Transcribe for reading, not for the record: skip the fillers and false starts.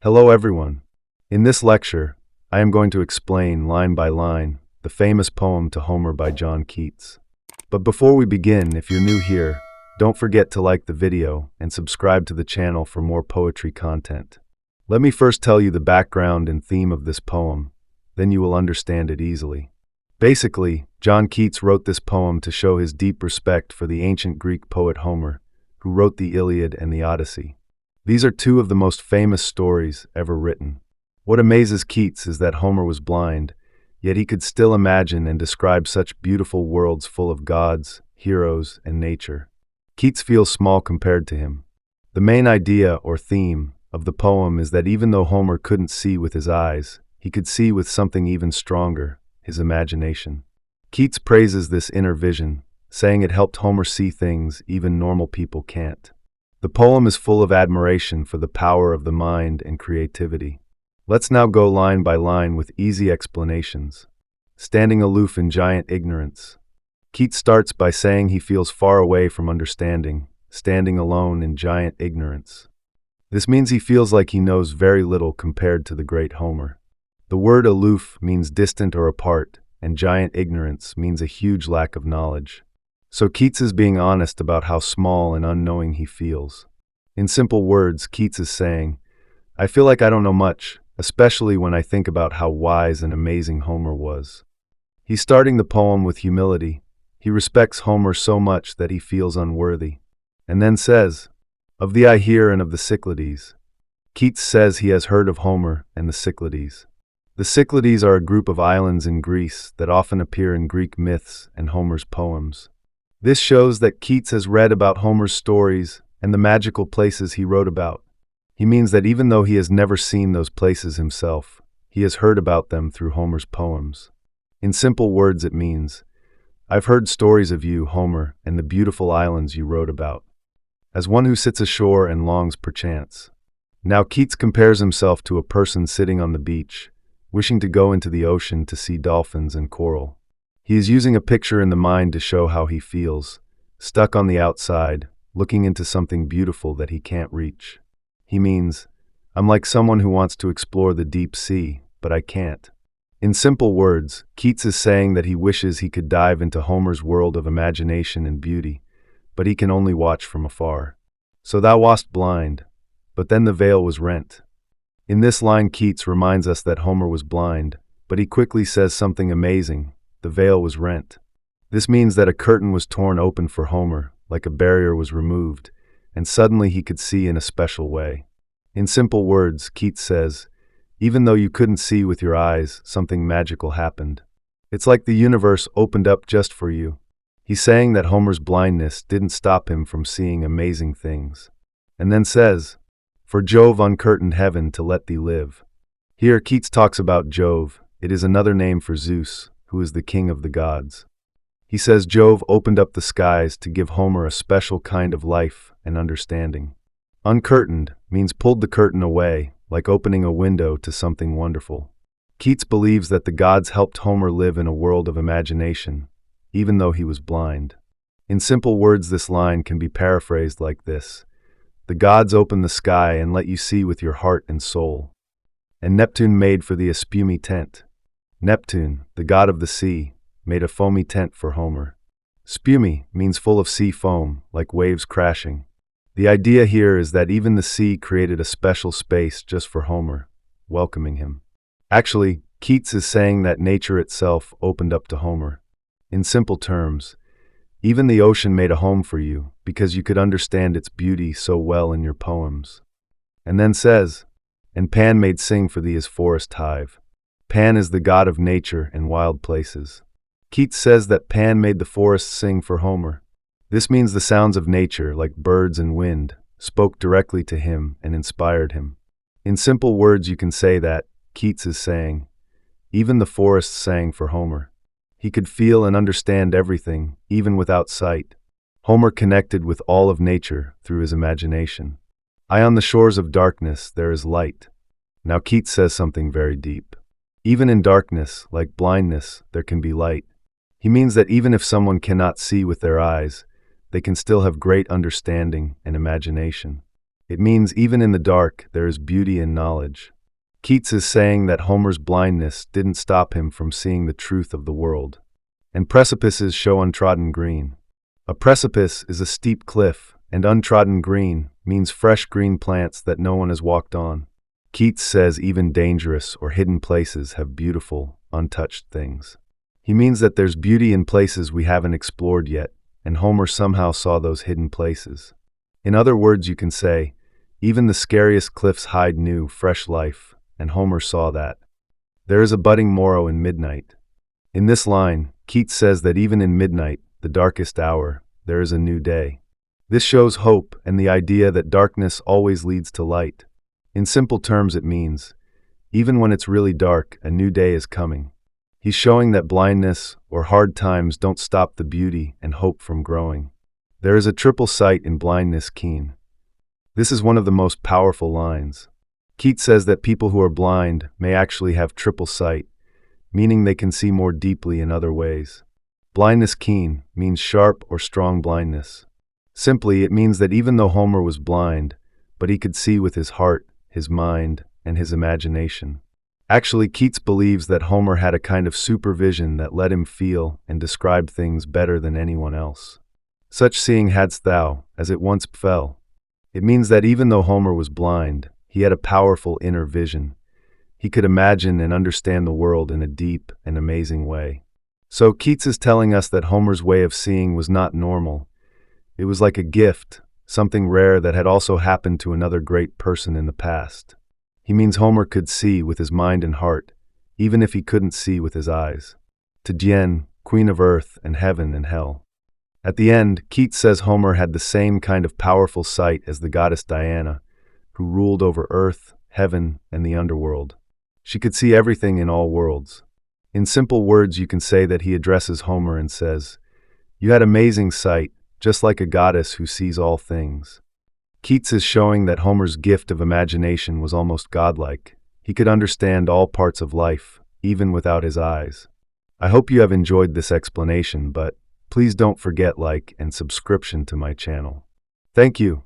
Hello everyone. In this lecture, I am going to explain line by line the famous poem to Homer by John Keats. But before we begin, if you're new here, don't forget to like the video and subscribe to the channel for more poetry content. Let me first tell you the background and theme of this poem, then you will understand it easily. Basically, John Keats wrote this poem to show his deep respect for the ancient Greek poet Homer, who wrote the Iliad and the Odyssey. These are two of the most famous stories ever written. What amazes Keats is that Homer was blind, yet he could still imagine and describe such beautiful worlds full of gods, heroes, and nature. Keats feels small compared to him. The main idea or theme of the poem is that even though Homer couldn't see with his eyes, he could see with something even stronger, his imagination. Keats praises this inner vision, saying it helped Homer see things even normal people can't. The poem is full of admiration for the power of the mind and creativity. Let's now go line by line with easy explanations. Standing aloof in giant ignorance. Keats starts by saying he feels far away from understanding, standing alone in giant ignorance. This means he feels like he knows very little compared to the great Homer. The word aloof means distant or apart, and giant ignorance means a huge lack of knowledge. So Keats is being honest about how small and unknowing he feels. In simple words, Keats is saying, I feel like I don't know much, especially when I think about how wise and amazing Homer was. He's starting the poem with humility. He respects Homer so much that he feels unworthy. And then says, of the Aegean and of the Cyclades. Keats says he has heard of Homer and the Cyclades. The Cyclades are a group of islands in Greece that often appear in Greek myths and Homer's poems. This shows that Keats has read about Homer's stories and the magical places he wrote about. He means that even though he has never seen those places himself, he has heard about them through Homer's poems. In simple words, it means, I've heard stories of you, Homer, and the beautiful islands you wrote about, as one who sits ashore and longs perchance. Now Keats compares himself to a person sitting on the beach, wishing to go into the ocean to see dolphins and coral. He is using a picture in the mind to show how he feels, stuck on the outside, looking into something beautiful that he can't reach. He means, I'm like someone who wants to explore the deep sea, but I can't. In simple words, Keats is saying that he wishes he could dive into Homer's world of imagination and beauty, but he can only watch from afar. So thou wast blind, but then the veil was rent. In this line, Keats reminds us that Homer was blind, but he quickly says something amazing. The veil was rent. This means that a curtain was torn open for Homer, like a barrier was removed, and suddenly he could see in a special way. In simple words, Keats says, even though you couldn't see with your eyes, something magical happened. It's like the universe opened up just for you. He's saying that Homer's blindness didn't stop him from seeing amazing things. And then says, for Jove uncurtained heaven to let thee live. Here Keats talks about Jove. It is another name for Zeus, who is the king of the gods. He says Jove opened up the skies to give Homer a special kind of life and understanding. Uncurtained means pulled the curtain away, like opening a window to something wonderful. Keats believes that the gods helped Homer live in a world of imagination, even though he was blind. In simple words, this line can be paraphrased like this. The gods open the sky and let you see with your heart and soul. And Neptune made for thee a spumy tent. Neptune, the god of the sea, made a foamy tent for Homer. Spumy means full of sea foam, like waves crashing. The idea here is that even the sea created a special space just for Homer, welcoming him. Actually, Keats is saying that nature itself opened up to Homer. In simple terms, even the ocean made a home for you because you could understand its beauty so well in your poems. And then says, and Pan made sing for thee his forest hive. Pan is the god of nature and wild places. Keats says that Pan made the forests sing for Homer. This means the sounds of nature, like birds and wind, spoke directly to him and inspired him. In simple words, you can say that Keats is saying, even the forests sang for Homer. He could feel and understand everything, even without sight. Homer connected with all of nature through his imagination. On the shores of darkness there is light. Now Keats says something very deep. Even in darkness, like blindness, there can be light. He means that even if someone cannot see with their eyes, they can still have great understanding and imagination. It means even in the dark, there is beauty in knowledge. Keats is saying that Homer's blindness didn't stop him from seeing the truth of the world. And precipices show untrodden green. A precipice is a steep cliff, and untrodden green means fresh green plants that no one has walked on. Keats says even dangerous or hidden places have beautiful, untouched things. He means that there's beauty in places we haven't explored yet, and Homer somehow saw those hidden places. In other words, you can say, even the scariest cliffs hide new, fresh life, and Homer saw that. There is a budding morrow in midnight. In this line, Keats says that even in midnight, the darkest hour, there is a new day. This shows hope and the idea that darkness always leads to light. In simple terms, it means, even when it's really dark, a new day is coming. He's showing that blindness or hard times don't stop the beauty and hope from growing. There is a triple sight in blindness keen. This is one of the most powerful lines. Keats says that people who are blind may actually have triple sight, meaning they can see more deeply in other ways. Blindness keen means sharp or strong blindness. Simply, it means that even though Homer was blind, but he could see with his heart, his mind, and his imagination. Actually, Keats believes that Homer had a kind of supervision that let him feel and describe things better than anyone else. Such seeing hadst thou, as it once befell. It means that even though Homer was blind, he had a powerful inner vision. He could imagine and understand the world in a deep and amazing way. So Keats is telling us that Homer's way of seeing was not normal. It was like a gift, something rare that had also happened to another great person in the past. He means Homer could see with his mind and heart, even if he couldn't see with his eyes. To Jen, queen of earth and heaven and hell. At the end, Keats says Homer had the same kind of powerful sight as the goddess Diana, who ruled over earth, heaven, and the underworld. She could see everything in all worlds. In simple words, you can say that he addresses Homer and says, "You had amazing sight, just like a goddess who sees all things." Keats is showing that Homer's gift of imagination was almost godlike. He could understand all parts of life, even without his eyes. I hope you have enjoyed this explanation, but please don't forget like and subscription to my channel. Thank you.